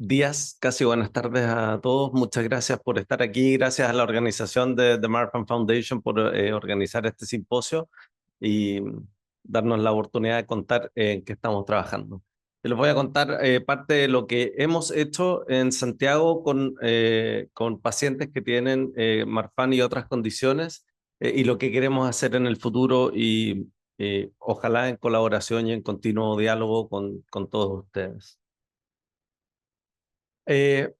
días, casi buenas tardes a todos. Muchas gracias por estar aquí. Gracias a la organización de The Marfan Foundation por organizar este simposio y darnos la oportunidad de contar en qué estamos trabajando. Les voy a contar parte de lo que hemos hecho en Santiago con pacientes que tienen Marfan y otras condiciones y lo que queremos hacer en el futuro y ojalá en colaboración y en continuo diálogo con todos ustedes. Eh,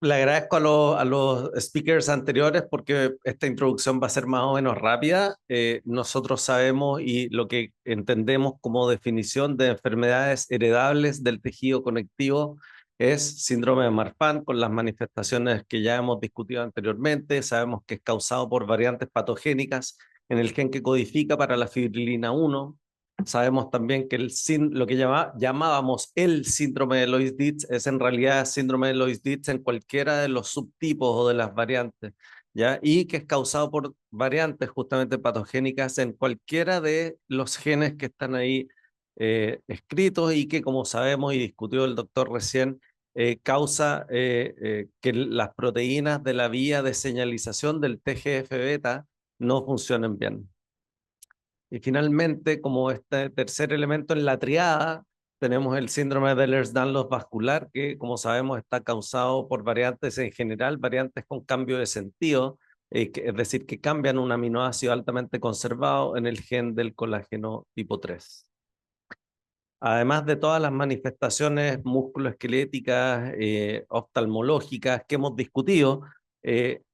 Le agradezco a los speakers anteriores porque esta introducción va a ser más o menos rápida. Nosotros sabemos y lo que entendemos como definición de enfermedades heredables del tejido conectivo es síndrome de Marfan con las manifestaciones que ya hemos discutido anteriormente. Sabemos que es causado por variantes patogénicas en el gen que codifica para la fibrilina 1. Sabemos también que lo que llamábamos el síndrome de Loeys-Dietz es en realidad síndrome de Loeys-Dietz en cualquiera de los subtipos o de las variantes, ¿ya? Y que es causado por variantes justamente patogénicas en cualquiera de los genes que están ahí escritos y que, como sabemos y discutió el doctor recién, causa que las proteínas de la vía de señalización del TGF-beta no funcionen bien. Y finalmente, como este tercer elemento en la triada, tenemos el síndrome de Ehlers-Danlos vascular, que como sabemos está causado por variantes en general, variantes con cambio de sentido, es decir, que cambian un aminoácido altamente conservado en el gen del colágeno tipo 3. Además de todas las manifestaciones musculoesqueléticas, oftalmológicas que hemos discutido,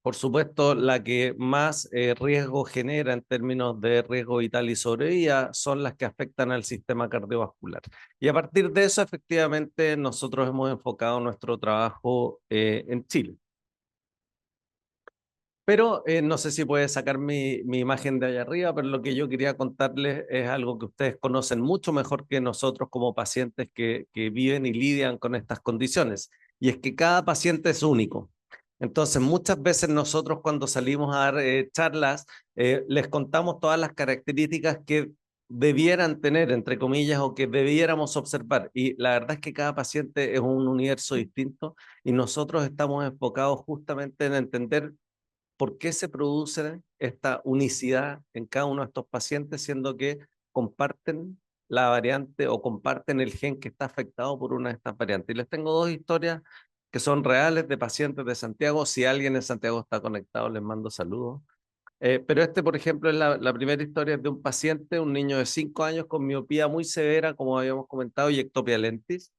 por supuesto, la que más riesgo genera en términos de riesgo vital y sobrevida son las que afectan al sistema cardiovascular. Y a partir de eso, efectivamente, nosotros hemos enfocado nuestro trabajo en Chile. Pero no sé si puede sacar mi imagen de allá arriba, pero lo que yo quería contarles es algo que ustedes conocen mucho mejor que nosotros como pacientes que viven y lidian con estas condiciones. Y es que cada paciente es único. Entonces, muchas veces nosotros cuando salimos a dar charlas, les contamos todas las características que debieran tener, entre comillas, o que debiéramos observar. Y la verdad es que cada paciente es un universo distinto y nosotros estamos enfocados justamente en entender por qué se produce esta unicidad en cada uno de estos pacientes, siendo que comparten la variante o comparten el gen que está afectado por una de estas variantes. Y les tengo dos historias que son reales de pacientes de Santiago. Si alguien en Santiago está conectado, les mando saludos. Pero por ejemplo, es la primera historia de un paciente, un niño de 5 años con miopía muy severa, como habíamos comentado, y ectopia lentis,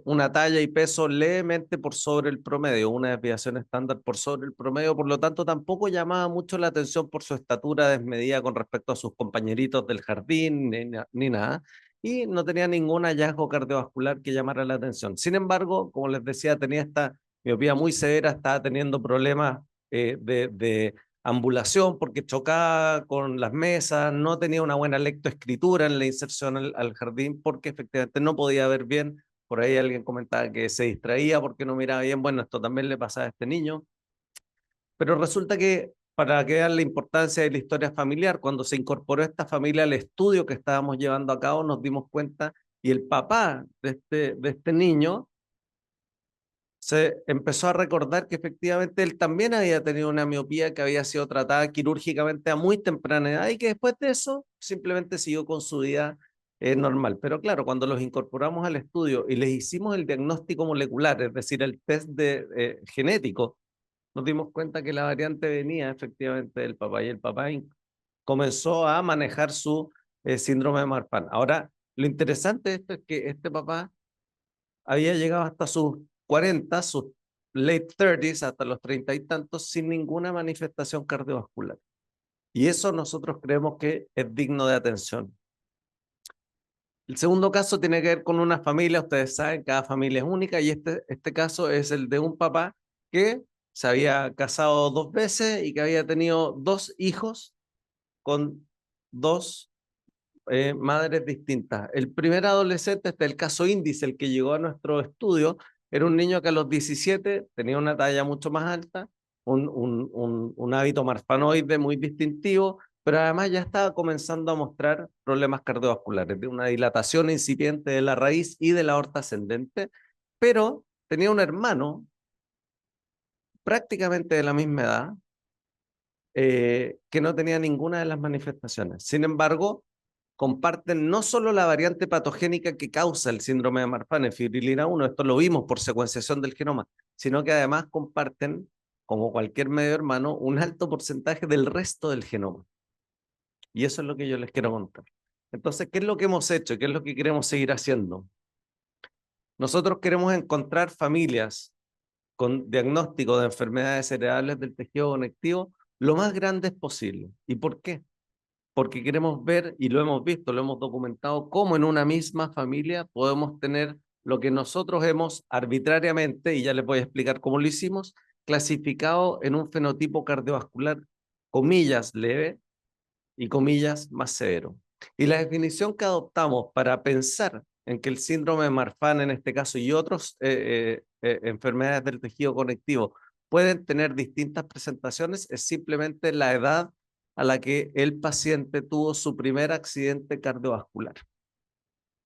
una talla y peso levemente por sobre el promedio, una desviación estándar por sobre el promedio, por lo tanto tampoco llamaba mucho la atención por su estatura desmedida con respecto a sus compañeritos del jardín ni nada, y no tenía ningún hallazgo cardiovascular que llamara la atención. Sin embargo, como les decía, tenía esta miopía muy severa, estaba teniendo problemas de ambulación porque chocaba con las mesas, no tenía una buena lectoescritura en la inserción al jardín porque efectivamente no podía ver bien. Por ahí alguien comentaba que se distraía porque no miraba bien. Bueno, esto también le pasaba a este niño. Pero resulta que, para que vean la importancia de la historia familiar, cuando se incorporó esta familia al estudio que estábamos llevando a cabo, nos dimos cuenta y el papá de este niño se empezó a recordar que efectivamente él también había tenido una miopía que había sido tratada quirúrgicamente a muy temprana edad y que después de eso simplemente siguió con su vida normal. Pero claro, cuando los incorporamos al estudio y les hicimos el diagnóstico molecular, es decir, el test genético, nos dimos cuenta que la variante venía efectivamente del papá y el papá comenzó a manejar su síndrome de Marfan. Ahora, lo interesante de esto es que este papá había llegado hasta sus 40, sus late 30s, hasta los 30 y tantos, sin ninguna manifestación cardiovascular. Y eso nosotros creemos que es digno de atención. El segundo caso tiene que ver con una familia, ustedes saben, cada familia es única, y este caso es el de un papá que se había casado 2 veces y que había tenido 2 hijos con 2 madres distintas. El primer adolescente, este es el caso índice, el que llegó a nuestro estudio, era un niño que a los 17 tenía una talla mucho más alta, un hábito marfanoide muy distintivo, pero además ya estaba comenzando a mostrar problemas cardiovasculares, de una dilatación incipiente de la raíz y de la aorta ascendente, pero tenía un hermano prácticamente de la misma edad que no tenía ninguna de las manifestaciones. Sin embargo, comparten no solo la variante patogénica que causa el síndrome de Marfan, fibrilina 1, esto lo vimos por secuenciación del genoma, sino que además comparten, como cualquier medio hermano, un alto porcentaje del resto del genoma. Y eso es lo que yo les quiero contar. Entonces, ¿qué es lo que hemos hecho? ¿Qué es lo que queremos seguir haciendo? Nosotros queremos encontrar familias con diagnóstico de enfermedades cerebrales del tejido conectivo lo más grandes posible. ¿Y por qué? Porque queremos ver, y lo hemos visto, lo hemos documentado, cómo en una misma familia podemos tener lo que nosotros hemos arbitrariamente, y ya les voy a explicar cómo lo hicimos, clasificado en un fenotipo cardiovascular, comillas, leve y comillas, más severo. Y la definición que adoptamos para pensar en que el síndrome de Marfan, en este caso, y otras enfermedades del tejido conectivo pueden tener distintas presentaciones, es simplemente la edad a la que el paciente tuvo su primer accidente cardiovascular.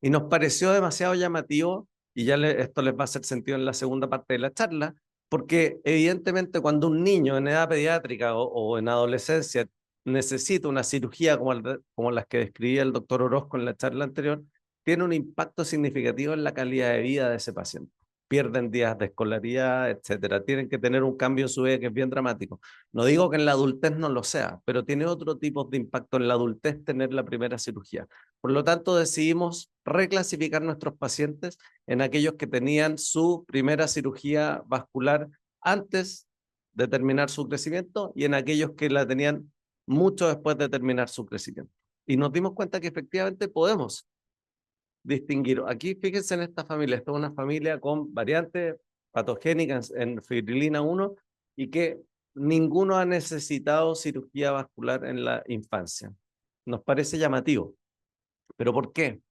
Y nos pareció demasiado llamativo, y ya esto les va a hacer sentido en la segunda parte de la charla, porque evidentemente cuando un niño en edad pediátrica o en adolescencia necesita una cirugía como las que describía el doctor Orozco en la charla anterior, tiene un impacto significativo en la calidad de vida de ese paciente. Pierden días de escolaridad, etcétera. Tienen que tener un cambio en su vida que es bien dramático. No digo que en la adultez no lo sea, pero tiene otro tipo de impacto en la adultez tener la primera cirugía. Por lo tanto, decidimos reclasificar nuestros pacientes en aquellos que tenían su primera cirugía vascular antes de terminar su crecimiento y en aquellos que la tenían mucho después de terminar su crecimiento. Y nos dimos cuenta que efectivamente podemos distinguir. Aquí fíjense en esta familia, esta es una familia con variantes patogénicas en fibrilina 1 y que ninguno ha necesitado cirugía vascular en la infancia. Nos parece llamativo. ¿Pero por qué?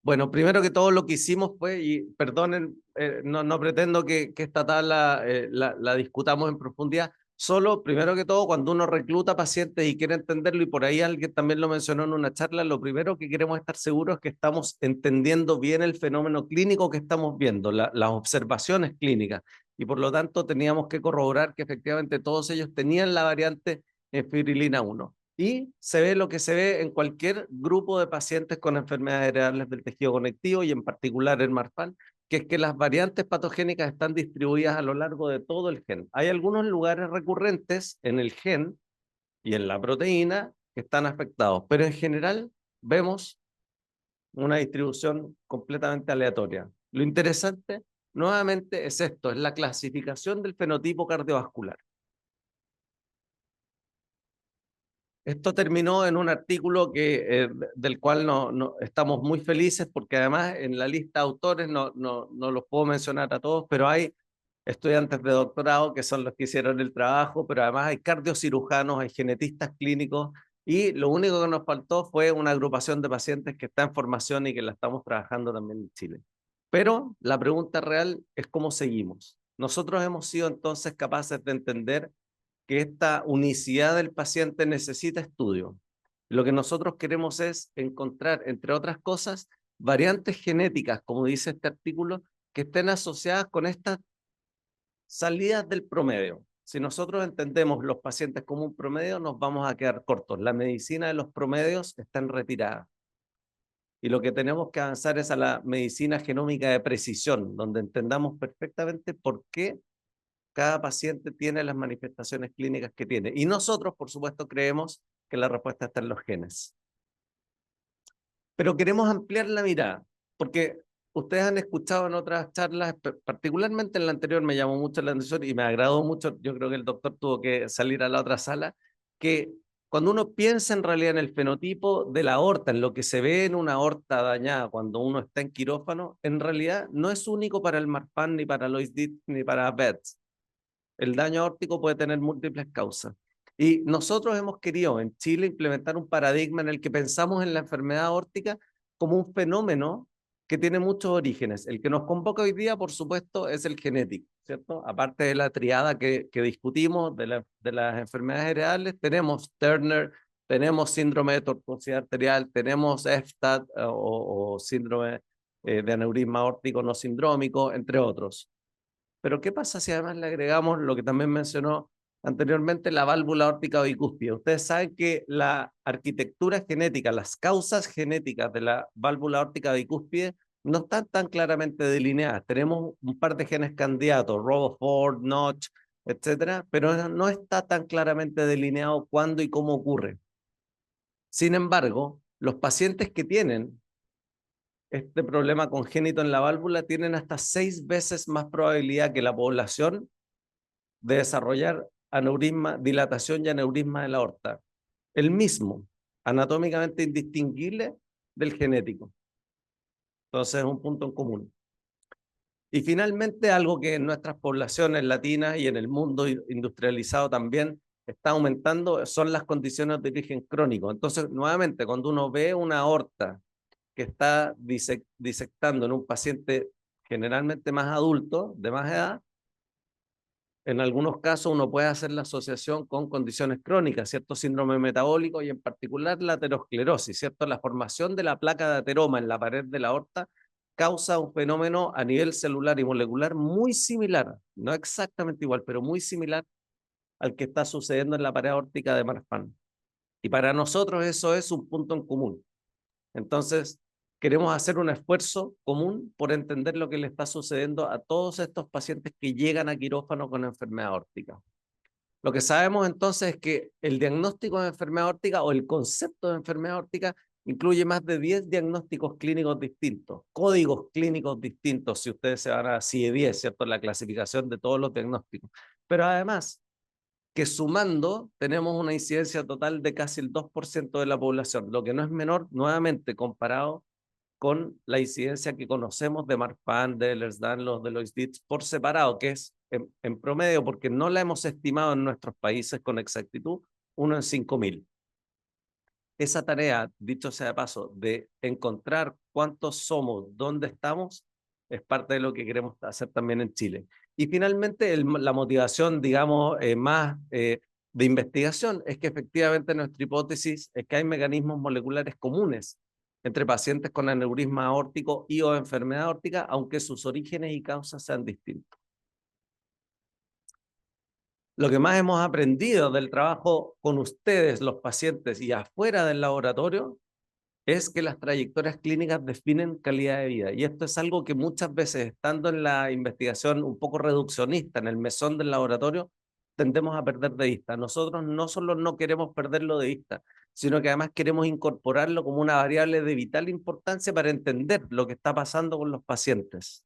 Bueno, primero que todo lo que hicimos fue, y perdonen, no pretendo que esta tabla la discutamos en profundidad, solo, primero que todo, cuando uno recluta pacientes y quiere entenderlo, y por ahí alguien también lo mencionó en una charla, lo primero que queremos estar seguros es que estamos entendiendo bien el fenómeno clínico que estamos viendo, las observaciones clínicas, y por lo tanto teníamos que corroborar que efectivamente todos ellos tenían la variante fibrilina 1. Y se ve lo que se ve en cualquier grupo de pacientes con enfermedades heredables del tejido conectivo y en particular el Marfan, que es que las variantes patogénicas están distribuidas a lo largo de todo el gen. Hay algunos lugares recurrentes en el gen y en la proteína que están afectados, pero en general vemos una distribución completamente aleatoria. Lo interesante, nuevamente, es esto, es la clasificación del fenotipo cardiovascular. Esto terminó en un artículo del cual estamos muy felices porque además en la lista de autores no los puedo mencionar a todos, pero hay estudiantes de doctorado que son los que hicieron el trabajo, pero además hay cardiocirujanos, hay genetistas clínicos y lo único que nos faltó fue una agrupación de pacientes que está en formación y que la estamos trabajando también en Chile. Pero la pregunta real es cómo seguimos. Nosotros hemos sido entonces capaces de entender que esta unicidad del paciente necesita estudio. Lo que nosotros queremos es encontrar, entre otras cosas, variantes genéticas, como dice este artículo, que estén asociadas con estas salidas del promedio. Si nosotros entendemos los pacientes como un promedio, nos vamos a quedar cortos. La medicina de los promedios está en retirada. Y lo que tenemos que avanzar es a la medicina genómica de precisión, donde entendamos perfectamente por qué cada paciente tiene las manifestaciones clínicas que tiene. Y nosotros, por supuesto, creemos que la respuesta está en los genes. Pero queremos ampliar la mirada, porque ustedes han escuchado en otras charlas, particularmente en la anterior me llamó mucho la atención y me agradó mucho, yo creo que el doctor tuvo que salir a la otra sala, que cuando uno piensa en realidad en el fenotipo de la aorta, en lo que se ve en una aorta dañada cuando uno está en quirófano, en realidad no es único para el Marfan, ni para Lois Dietz, ni para Betz. El daño aórtico puede tener múltiples causas. Y nosotros hemos querido en Chile implementar un paradigma en el que pensamos en la enfermedad aórtica como un fenómeno que tiene muchos orígenes. El que nos convoca hoy día, por supuesto, es el genético, ¿cierto? Aparte de la triada que discutimos de las enfermedades heredables, tenemos Turner, tenemos síndrome de tortuosidad arterial, tenemos EFTAD o síndrome de aneurisma aórtico no sindrómico, entre otros. Pero ¿qué pasa si además le agregamos lo que también mencionó anteriormente, la válvula aórtica bicúspide? Ustedes saben que la arquitectura genética, las causas genéticas de la válvula aórtica bicúspide no están tan claramente delineadas. Tenemos un par de genes candidatos, Rutherford, Notch, etcétera, pero no está tan claramente delineado cuándo y cómo ocurre. Sin embargo, los pacientes que tienen este problema congénito en la válvula tienen hasta 6 veces más probabilidad que la población de desarrollar aneurisma, dilatación y aneurisma de la aorta. El mismo, anatómicamente indistinguible del genético. Entonces es un punto en común. Y finalmente, algo que en nuestras poblaciones latinas y en el mundo industrializado también está aumentando son las condiciones de origen crónico. Entonces, nuevamente, cuando uno ve una aorta que está disectando en un paciente generalmente más adulto, de más edad, en algunos casos uno puede hacer la asociación con condiciones crónicas, cierto síndrome metabólico y en particular la aterosclerosis, cierto, la formación de la placa de ateroma en la pared de la aorta causa un fenómeno a nivel celular y molecular muy similar, no exactamente igual, pero muy similar al que está sucediendo en la pared aórtica de Marfan. Y para nosotros eso es un punto en común. Entonces, queremos hacer un esfuerzo común por entender lo que le está sucediendo a todos estos pacientes que llegan a quirófano con enfermedad aórtica. Lo que sabemos entonces es que el diagnóstico de enfermedad aórtica o el concepto de enfermedad aórtica incluye más de 10 diagnósticos clínicos distintos, códigos clínicos distintos, si ustedes se van a CIE-10, ¿cierto? La clasificación de todos los diagnósticos. Pero además, que sumando tenemos una incidencia total de casi el 2% de la población, lo que no es menor, nuevamente, comparado con la incidencia que conocemos de Marfan, de Ehlers-Danlos, de Loeys-Dietz por separado, que es en promedio, porque no la hemos estimado en nuestros países con exactitud, 1 en 5.000. Esa tarea, dicho sea de paso, de encontrar cuántos somos, dónde estamos, es parte de lo que queremos hacer también en Chile. Y finalmente, la motivación, digamos, más de investigación es que efectivamente nuestra hipótesis es que hay mecanismos moleculares comunes entre pacientes con aneurisma aórtico y o enfermedad aórtica, aunque sus orígenes y causas sean distintos. Lo que más hemos aprendido del trabajo con ustedes, los pacientes, y afuera del laboratorio, es que las trayectorias clínicas definen calidad de vida. Y esto es algo que muchas veces, estando en la investigación un poco reduccionista, en el mesón del laboratorio, tendemos a perder de vista. Nosotros no solo no queremos perderlo de vista, sino que además queremos incorporarlo como una variable de vital importancia para entender lo que está pasando con los pacientes.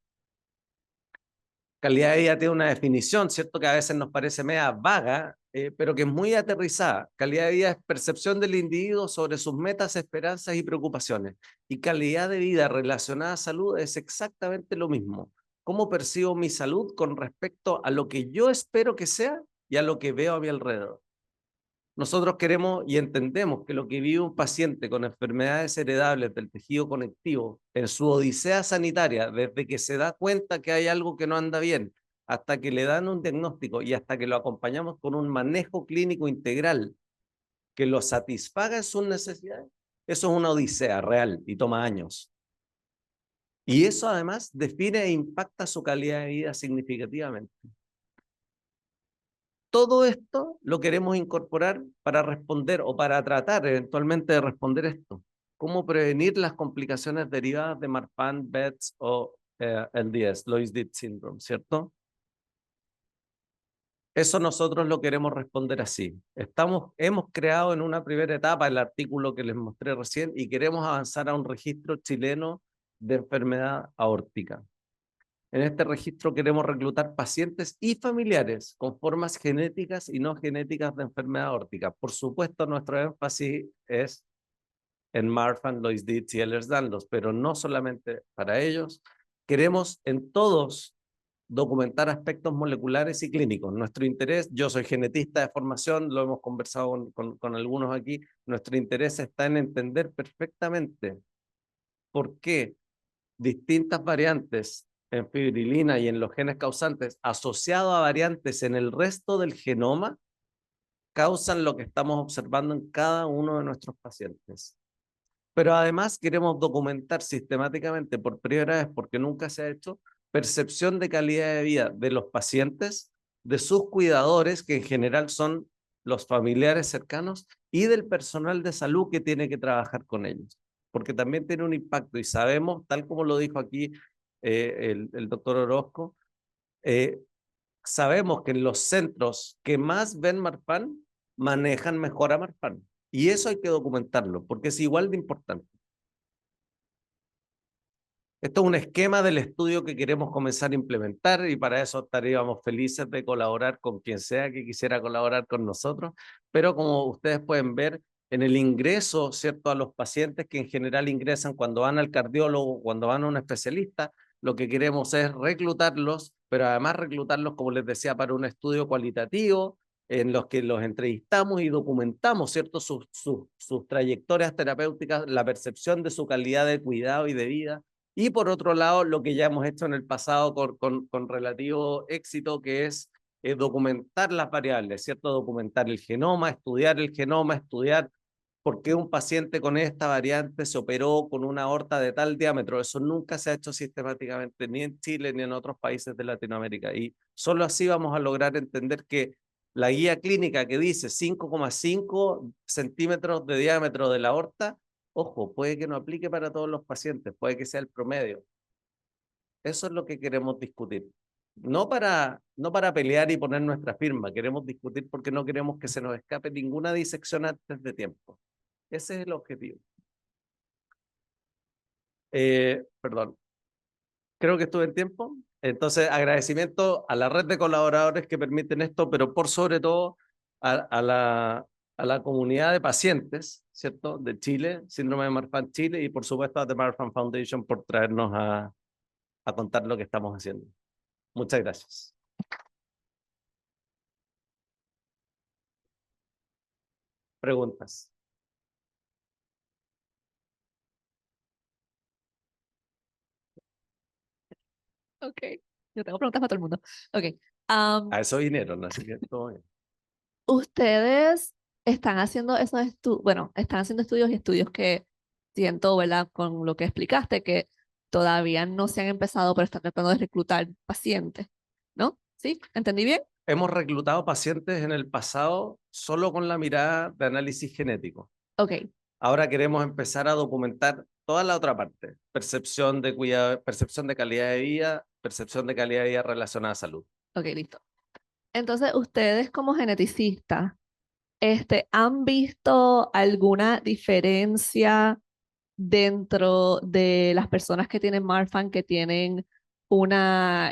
Calidad de vida tiene una definición, ¿cierto? Que a veces nos parece media vaga, pero que es muy aterrizada. Calidad de vida es percepción del individuo sobre sus metas, esperanzas y preocupaciones. Y calidad de vida relacionada a salud es exactamente lo mismo. ¿Cómo percibo mi salud con respecto a lo que yo espero que sea y a lo que veo a mi alrededor? Nosotros queremos y entendemos que lo que vive un paciente con enfermedades heredables del tejido conectivo en su odisea sanitaria, desde que se da cuenta que hay algo que no anda bien, hasta que le dan un diagnóstico y hasta que lo acompañamos con un manejo clínico integral que lo satisfaga en sus necesidades, eso es una odisea real y toma años. Y eso además define e impacta su calidad de vida significativamente. Todo esto lo queremos incorporar para responder o para tratar eventualmente de responder esto. ¿Cómo prevenir las complicaciones derivadas de Marfan, Betz o LDS, Loeys-Dietz syndrome, ¿cierto? Eso nosotros lo queremos responder así. Hemos creado en una primera etapa el artículo que les mostré recién y queremos avanzar a un registro chileno de enfermedad aórtica. En este registro queremos reclutar pacientes y familiares con formas genéticas y no genéticas de enfermedad aórtica. Por supuesto, nuestro énfasis es en Marfan, Loeys-Dietz y Ehlers-Danlos, pero no solamente para ellos. Queremos en todos documentar aspectos moleculares y clínicos. Nuestro interés, yo soy genetista de formación, lo hemos conversado con algunos aquí, nuestro interés está en entender perfectamente por qué distintas variantes en fibrilina y en los genes causantes asociado a variantes en el resto del genoma causan lo que estamos observando en cada uno de nuestros pacientes. pero además queremos documentar sistemáticamente por primera vez, porque nunca se ha hecho, percepción de calidad de vida de los pacientes, de sus cuidadores, que en general son los familiares cercanos, y del personal de salud que tiene que trabajar con ellos, porque también tiene un impacto y sabemos, tal como lo dijo aquí el doctor Orozco, eh, sabemos que en los centros que más ven Marfan manejan mejor a Marfan. Y eso hay que documentarlo, porque es igual de importante. Esto es un esquema del estudio que queremos comenzar a implementar y para eso estaríamos felices de colaborar con quien sea que quisiera colaborar con nosotros, pero como ustedes pueden ver, en el ingreso, ¿cierto?, a los pacientes que en general ingresan cuando van al cardiólogo, cuando van a un especialista, lo que queremos es reclutarlos, pero además reclutarlos, como les decía, para un estudio cualitativo en los que los entrevistamos y documentamos, ¿cierto?, sus trayectorias terapéuticas, la percepción de su calidad de cuidado y de vida. Y por otro lado, lo que ya hemos hecho en el pasado con relativo éxito, que es documentar las variables, ¿cierto? Documentar el genoma, estudiar por qué un paciente con esta variante se operó con una aorta de tal diámetro. Eso nunca se ha hecho sistemáticamente, ni en Chile ni en otros países de Latinoamérica. Y solo así vamos a lograr entender que la guía clínica que dice 5,5 centímetros de diámetro de la aorta, ojo, puede que no aplique para todos los pacientes, puede que sea el promedio. Eso es lo que queremos discutir. No para pelear y poner nuestra firma, queremos discutir porque no queremos que se nos escape ninguna disección antes de tiempo. Ese es el objetivo. Perdón, creo que estuve en tiempo. Entonces, agradecimiento a la red de colaboradores que permiten esto, pero por sobre todo a la comunidad de pacientes, ¿cierto?, de Chile, Síndrome de Marfan Chile, y por supuesto a The Marfan Foundation por traernos a contar lo que estamos haciendo. Muchas gracias. Preguntas. Ok, yo tengo preguntas para todo el mundo. Ok, A eso vinieron, así que todo bien. ustedes están haciendo esos estudios, bueno, están haciendo estudios y estudios que siento, ¿verdad? Con lo que explicaste, que todavía no se han empezado, pero están tratando de reclutar pacientes, ¿no? ¿Sí? ¿Entendí bien? Hemos reclutado pacientes en el pasado solo con la mirada de análisis genético. Ok, Ahora queremos empezar a documentar toda la otra parte, percepción de cuidado, percepción de calidad de vida, percepción de calidad de vida relacionada a salud. ok, listo. Entonces, ustedes como geneticistas, ¿han visto alguna diferencia dentro de las personas que tienen Marfan que tienen una,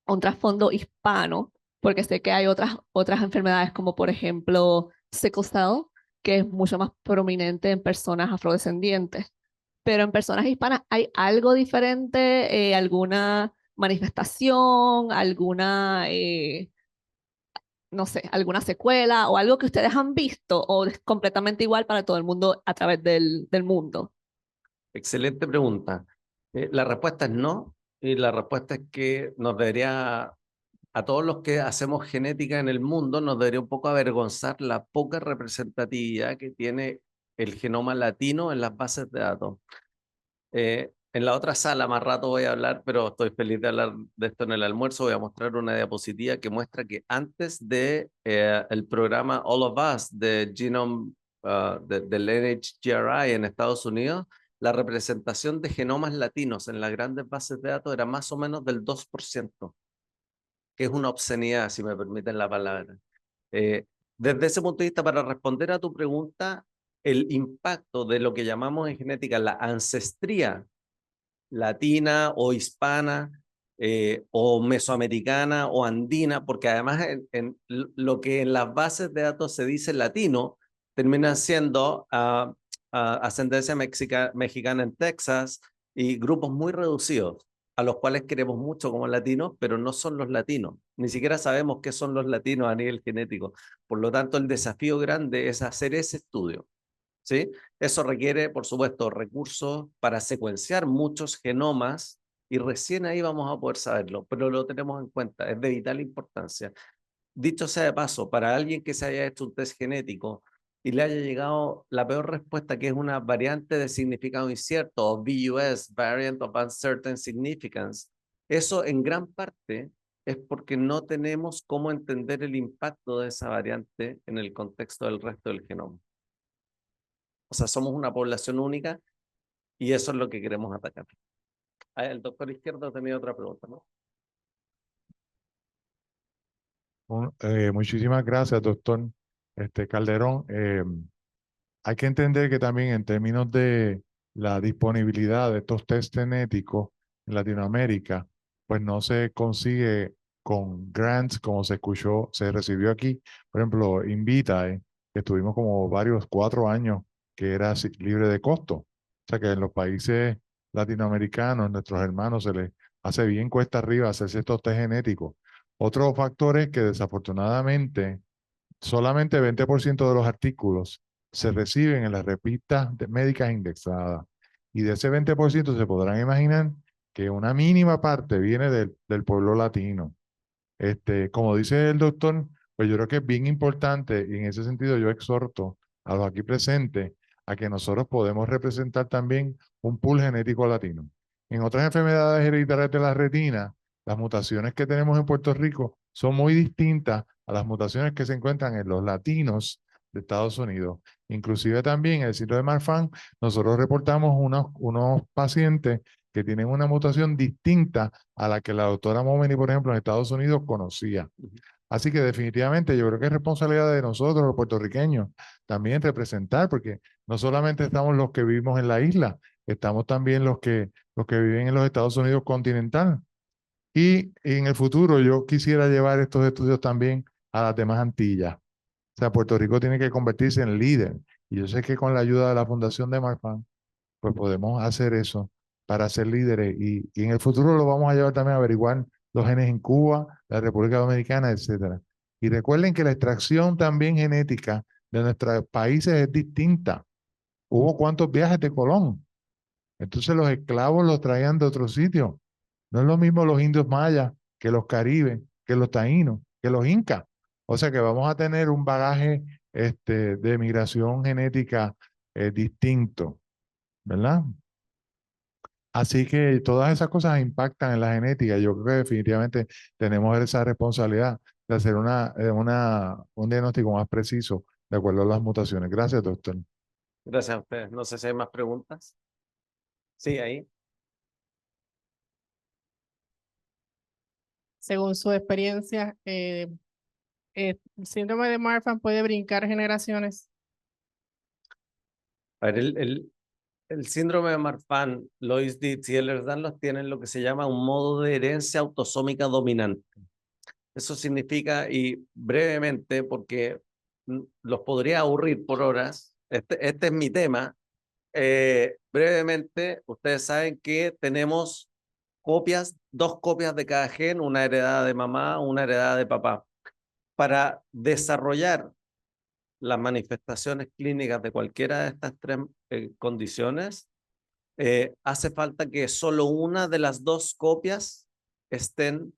un trasfondo hispano? Porque sé que hay otras enfermedades como por ejemplo sickle cell, que es mucho más prominente en personas afrodescendientes. Pero en personas hispanas, ¿hay algo diferente? ¿Alguna manifestación? ¿Alguna, no sé, alguna secuela o algo que ustedes han visto o es completamente igual para todo el mundo a través del mundo? Excelente pregunta. La respuesta es no, y la respuesta es que nos debería, a todos los que hacemos genética en el mundo, nos debería un poco avergonzar la poca representatividad que tiene el genoma latino en las bases de datos. En la otra sala, más rato voy a hablar, pero estoy feliz de hablar de esto en el almuerzo. Voy a mostrar una diapositiva que muestra que antes de el programa All of Us de Genome, del NHGRI en Estados Unidos, la representación de genomas latinos en las grandes bases de datos era más o menos del 2%, que es una obscenidad, si me permiten la palabra. Eh, Desde ese punto de vista, para responder a tu pregunta, el impacto de lo que llamamos en genética la ancestría latina o hispana, o mesoamericana o andina, porque además lo que en las bases de datos se dice latino termina siendo ascendencia mexicana en Texas y grupos muy reducidos, a los cuales queremos mucho como latinos, pero no son los latinos. Ni siquiera sabemos qué son los latinos a nivel genético. Por lo tanto, el desafío grande es hacer ese estudio. ¿Sí? Eso requiere, por supuesto, recursos para secuenciar muchos genomas y recién ahí vamos a poder saberlo, pero lo tenemos en cuenta, es de vital importancia. Dicho sea de paso, para alguien que se haya hecho un test genético, y le haya llegado la peor respuesta, que es una variante de significado incierto, o VUS, Variant of Uncertain Significance, eso en gran parte es porque no tenemos cómo entender el impacto de esa variante en el contexto del resto del genoma. O sea, somos una población única y eso es lo que queremos atacar. El doctor Izquierdo tenía otra pregunta, ¿no? Muchísimas gracias, doctor Calderón. Hay que entender que también en términos de la disponibilidad de estos test genéticos en Latinoamérica, pues no se consigue con grants como se escuchó, se recibió aquí. Por ejemplo, Invitae, que estuvimos como 4 años, que era libre de costo. O sea que en los países latinoamericanos, nuestros hermanos, se les hace bien cuesta arriba hacerse estos test genéticos. Otro factor es que desafortunadamente solamente 20% de los artículos se reciben en las revistas médicas indexadas. Y de ese 20% se podrán imaginar que una mínima parte viene del pueblo latino. Como dice el doctor, pues yo creo que es bien importante y en ese sentido yo exhorto a los aquí presentes a que nosotros podemos representar también un pool genético latino. En otras enfermedades hereditarias de la retina, las mutaciones que tenemos en Puerto Rico son muy distintas a las mutaciones que se encuentran en los latinos de Estados Unidos. Inclusive también en el síndrome de Marfan, nosotros reportamos unos pacientes que tienen una mutación distinta a la que la doctora Momeni, por ejemplo, en Estados Unidos conocía. Así que definitivamente yo creo que es responsabilidad de nosotros, los puertorriqueños, también representar, porque no solamente estamos los que vivimos en la isla, estamos también los que viven en los Estados Unidos continental. Y en el futuro yo quisiera llevar estos estudios también a las demás Antillas. O sea, Puerto Rico tiene que convertirse en líder. Y yo sé que con la ayuda de la Fundación de Marfan, pues podemos hacer eso para ser líderes y en el futuro lo vamos a llevar también a averiguar los genes en Cuba, la República Dominicana, etcétera. Y recuerden que la extracción también genética de nuestros países es distinta. Hubo cuántos viajes de Colón. Entonces los esclavos los traían de otro sitio. No es lo mismo los indios mayas que los caribes, que los taínos, que los incas. O sea que vamos a tener un bagaje de migración genética distinto, ¿verdad? Así que todas esas cosas impactan en la genética. Yo creo que definitivamente tenemos esa responsabilidad de hacer un diagnóstico más preciso de acuerdo a las mutaciones. Gracias, doctor. Gracias a ustedes. No sé si hay más preguntas. Sí, ahí. Según su experiencia, el síndrome de Marfan puede brincar generaciones. A ver, el síndrome de Marfan, Lois Dietz y Ehlers-Danlos tienen lo que se llama un modo de herencia autosómica dominante. Eso significa, y brevemente, porque los podría aburrir por horas, este es mi tema. Brevemente, ustedes saben que tenemos dos copias de cada gen, una heredada de mamá, una heredada de papá. Para desarrollar las manifestaciones clínicas de cualquiera de estas tres condiciones, hace falta que solo una de las dos copias estén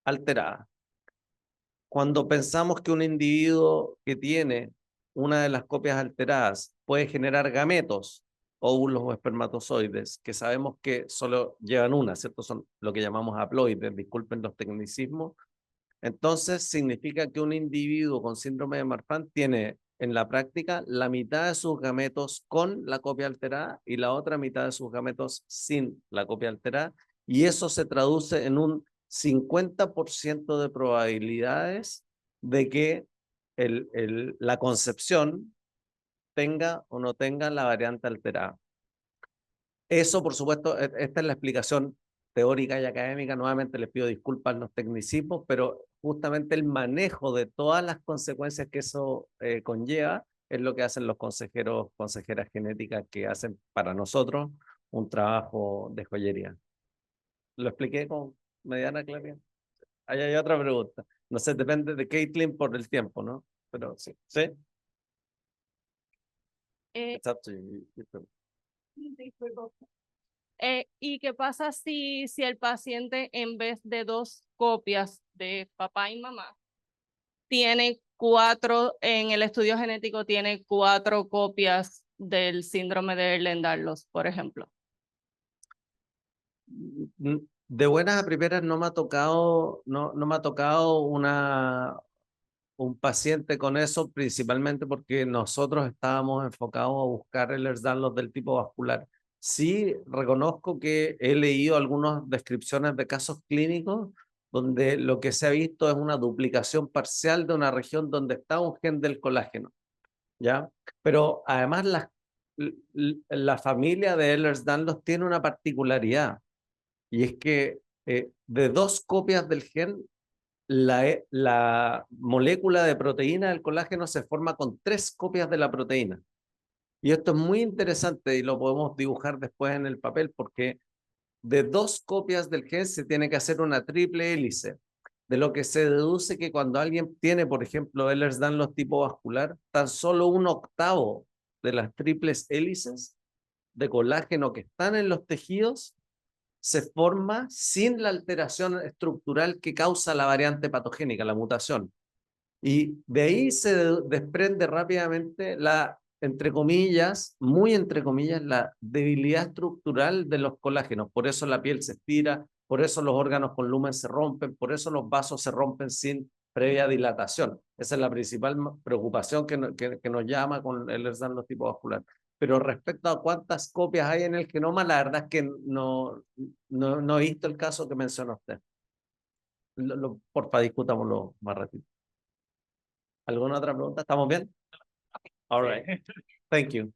alteradas. Cuando pensamos que un individuo que tiene una de las copias alteradas puede generar gametos, óvulos o espermatozoides, que sabemos que solo llevan una, ¿cierto? Son lo que llamamos haploides, disculpen los tecnicismos. Entonces significa que un individuo con síndrome de Marfan tiene en la práctica la mitad de sus gametos con la copia alterada y la otra mitad de sus gametos sin la copia alterada, y eso se traduce en un 50% de probabilidades de que la concepción tenga o no tenga la variante alterada. Eso, por supuesto, esta es la explicación teórica y académica. Nuevamente les pido disculpas en los tecnicismos, pero justamente el manejo de todas las consecuencias que eso conlleva es lo que hacen los consejeros, consejeras genéticas que hacen para nosotros un trabajo de joyería. ¿Lo expliqué con mediana claridad? Ahí hay otra pregunta. No sé, depende de Caitlin por el tiempo, ¿no? Pero sí. ¿Sí? It's up to you. ¿Y qué pasa si el paciente, en vez de dos copias de papá y mamá, tiene en el estudio genético tiene 4 copias del síndrome de Ehlers-Danlos, por ejemplo? De buenas a primeras no me ha tocado, no me ha tocado un paciente con eso, principalmente porque nosotros estábamos enfocados a buscar Ehlers-Danlos del tipo vascular. Sí, reconozco que he leído algunas descripciones de casos clínicos donde lo que se ha visto es una duplicación parcial de una región donde está un gen del colágeno, ¿ya? Pero además la familia de Ehlers-Danlos tiene una particularidad, y es que de 2 copias del gen, la molécula de proteína del colágeno se forma con 3 copias de la proteína. Y esto es muy interesante y lo podemos dibujar después en el papel, porque de 2 copias del gen se tiene que hacer una triple hélice, de lo que se deduce que cuando alguien tiene, por ejemplo, Ehlers-Danlos tipo vascular, tan solo 1/8 de las triples hélices de colágeno que están en los tejidos se forma sin la alteración estructural que causa la variante patogénica, la mutación. Y de ahí se desprende rápidamente la, entre comillas, muy entre comillas, la debilidad estructural de los colágenos. Por eso la piel se estira, por eso los órganos con lumen se rompen, por eso los vasos se rompen sin previa dilatación. Esa es la principal preocupación que nos llama con el Ehlers-Danlos tipo vascular. Pero respecto a cuántas copias hay en el genoma, la verdad es que no he visto el caso que menciona usted. Porfa, discutámoslo más rápido. ¿Alguna otra pregunta? ¿Estamos bien? All right. Thank you.